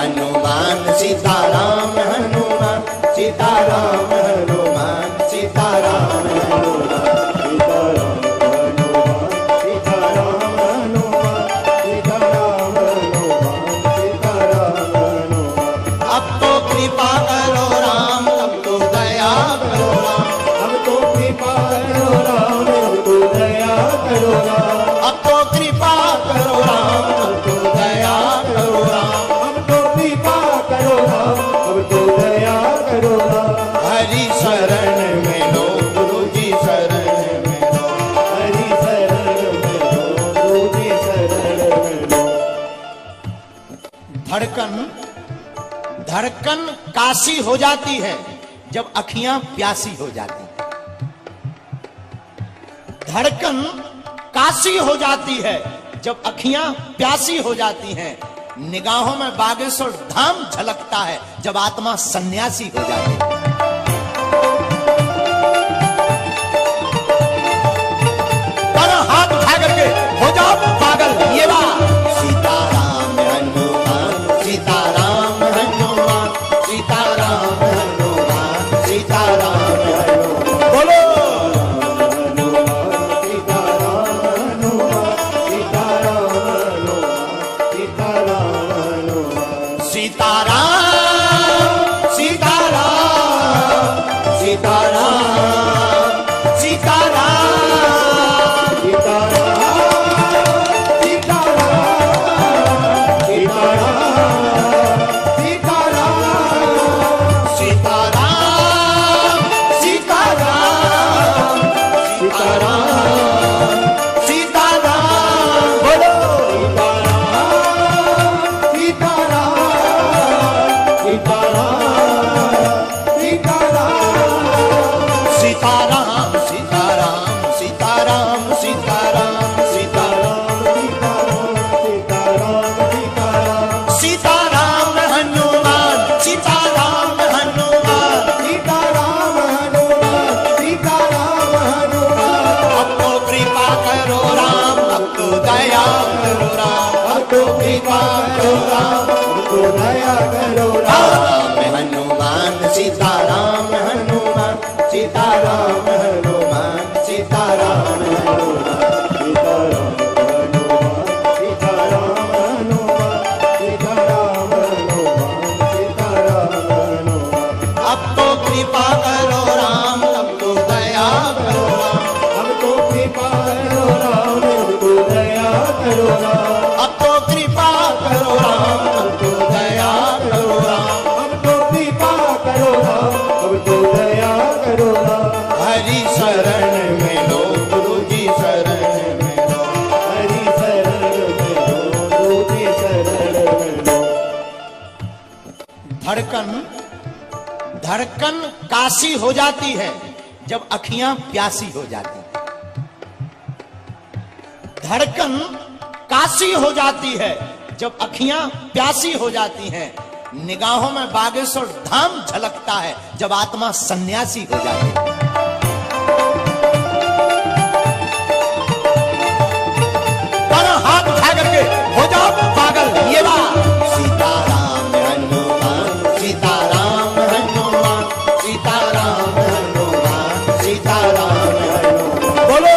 हनुमान सीताराम हनुमान सीताराम हनुमान सीताराम हनुमान सीताराम हनुमान सीताराम हनुमान सीताराम हनुमान। अब तो कृपा करो राम अब तो दया करो राम अब तो कृपा करो राम अब तो दया करो राम अब तो कृपा करो राम अब तो दया करो राम अब तो कृपा करो राम अब तो दया करो राम। हरि शरण में लो गुरु जी शरण में लो हरि शरण में लो गुरु जी शरण में लो। धड़कन काशी हो जाती है जब अखियां प्यासी हो जाती है। धड़कन काशी हो जाती है जब अखियां प्यासी हो जाती हैं। निगाहों में बागेश्वर धाम झलकता है जब आत्मा सन्यासी हो जाती है। पर हाथ उठा करके हो जाओ पागल ये बात। सीताराम हनुमान सीताराम हनुमान सीताराम हनुमान सीताराम हनुमान बोलो हनुमान सीताराम हनुमान सीताराम हनुमान सीताराम हनुमान सीताराम हनुमान सीताराम हनुमान सीताराम हनुमान। अब तो कृपा करो राम अब तो दया करो राम अब तो कृपा करो राम अब तो दया करो राम अब तो कृपा करो राम अब तो दया करो राम अब तो कृपा करो राम अब तो दया करो राम। हरि शरण में लो गुरु जी शरण में लो हरि शरण में लो गुरु जी शरण में लो। धड़कन काशी हो जाती है जब अखियां प्यासी हो जाती है। धड़कन काशी हो जाती है जब अखियां प्यासी हो जाती हैं। निगाहों में बागेश्वर धाम झलकता है जब आत्मा सन्यासी हो जाती है। पर हाथ उठा करके हो जाओ पागल ये बात। सीताराम हनुमान सीताराम हनुमान सीताराम हनुमान सीताराम हनुमान बोलो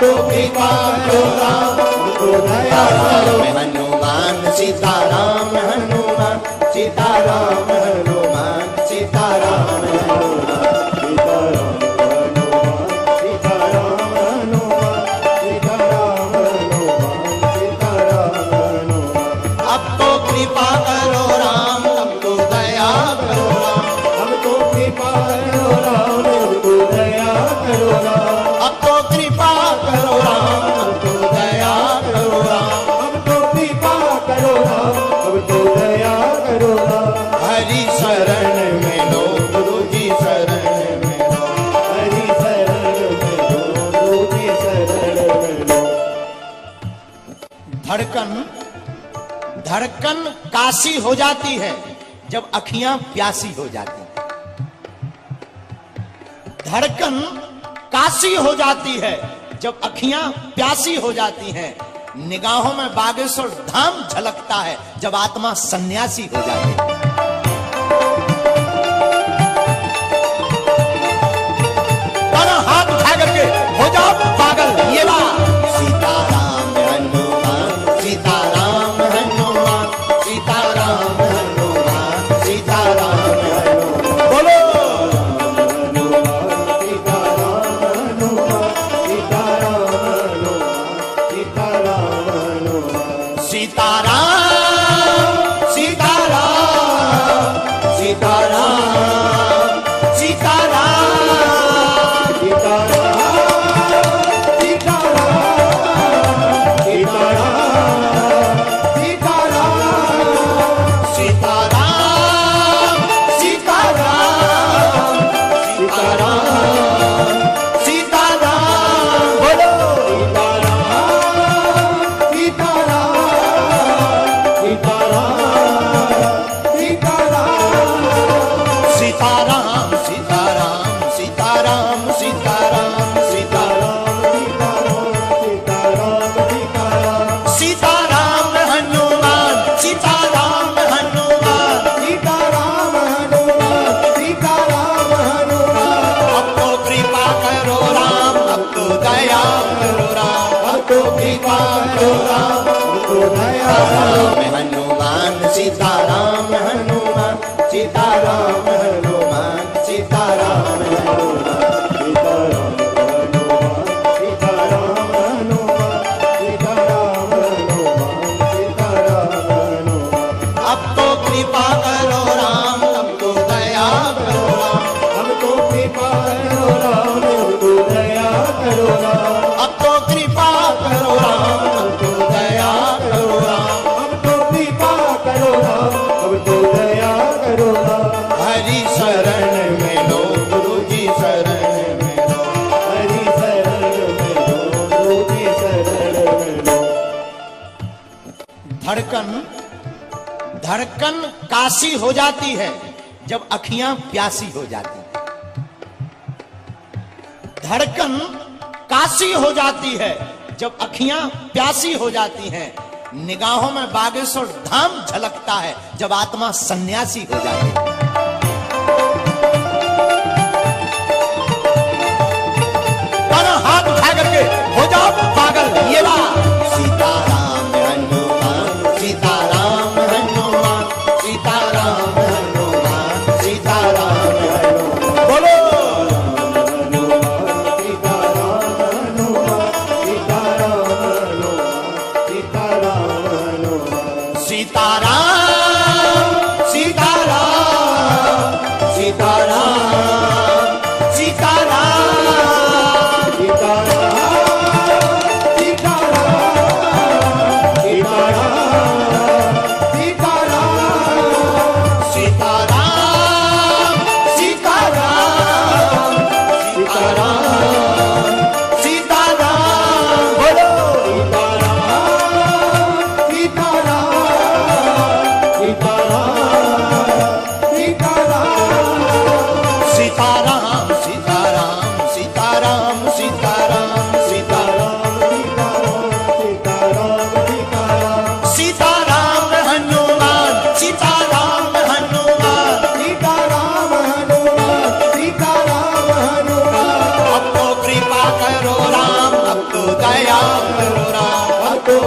तो कृपा करो राम, हमको दया करो। हनुमान सीताराम हनुमान सीताराम हनुमान सीताराम हनुमान सीताराम हनुमान सीताराम हनुमान सीताराम हनुमान सीताराम हनुमान। अब तो कृपा करो राम, हमको दया करो राम, हमको कृपा करो राम, हमको दया करो राम। अब तो कृपा करो राम, हमको दया करो राम, हमको कृपा करो राम, हमको दया करो राम। हरि शरण में लो गुरु जी शरण में लो, हरि शरण में लो गुरु जी शरण में लो। धड़कन काशी हो जाती है जब अखियां प्यासी हो जाती हैं। धड़कन काशी हो जाती है जब अखियां प्यासी हो जाती हैं। निगाहों में बागेश्वर धाम झलकता है जब आत्मा सन्यासी हो जाती है। दोनों हाथ उठा करके हो जाओ पागल, ये बात। सीताराम हनुमान सीताराम हनुमान सीताराम हनुमान सीताराम हनुमान। बोलो सीताराम हनुमान सीताराम हनुमान सीताराम हनुमान सीताराम सीताराम सीताराम सीताराम हनुमान सीताराम हनुमान सीताराम हनुमान सीताराम हनुमान सीताराम हनुमान सीताराम हनुमान सीताराम हनुमान सीताराम हनुमान। अब तो कृपा करो राम, हमको दया करो राम, हमको कृपा करो राम, हमको दया करो राम। अब तो कृपा करो राम, हमको दया करो राम, हमको कृपा करो राम, हमको दया करो राम। हरि शरण में लो गुरु जी शरण में लो, हरि शरण में लो गुरु जी शरण में लो। धड़कन काशी हो जाती है जब अखियां प्यासी हो जाती हैं। धड़कन काशी हो जाती है जब अखियां प्यासी हो जाती हैं। निगाहों में बागेश्वर धाम झलकता है जब आत्मा सन्यासी हो जाती है। दोनों हाथ उठा करके हो जाओ पागल, ये बात। सीताराम हनुमान सीताराम हनुमान सीताराम हनुमान सीताराम हनुमान। बोलो सीताराम हनुमान सीताराम हनुमान सीताराम हनुमान सीताराम सीताराम सीताराम सीताराम सीताराम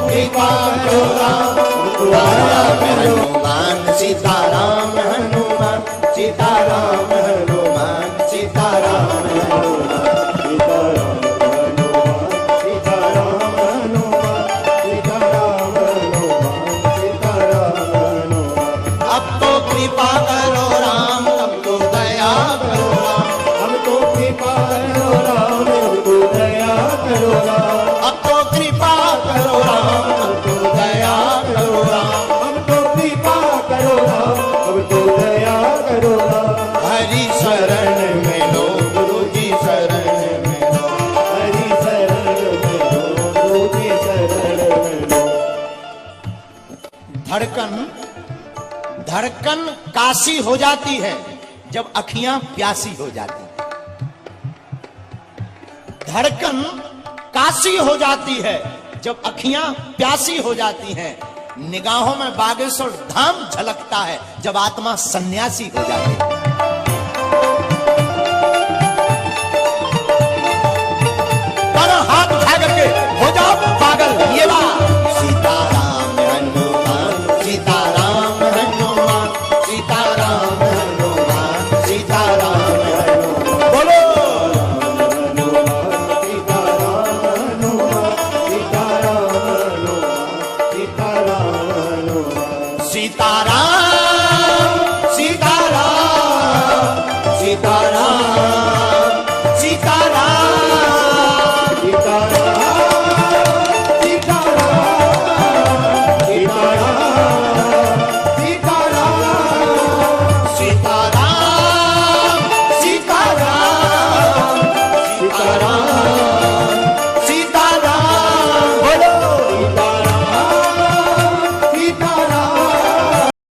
कृपा करो राम, हमको दया करो। हनुमान सीताराम हनुमान सीताराम हनुमान सीताराम हनुमान सीताराम हनुमान सीताराम हनुमान सीताराम हनुमान सीताराम हनुमान। अब तो कृपा करो राम, अब तो दया करो राम, हम तो कृपा करो राम, हमको दया करो राम। अब तो कृपा करो राम, अब तो दया करो राम, हम तो कृपा करो राम, अब तो दया करो राम। हरि शरण में लो गुरु जी शरण में लो, हरि शरण में लो गुरु जी शरण में लो। धड़कन काशी हो जाती है जब अखियां प्यासी हो जाती है। धड़कन काशी हो जाती है जब अखियां प्यासी हो जाती हैं। निगाहों में बागेश्वर धाम झलकता है जब आत्मा सन्यासी हो जाती है।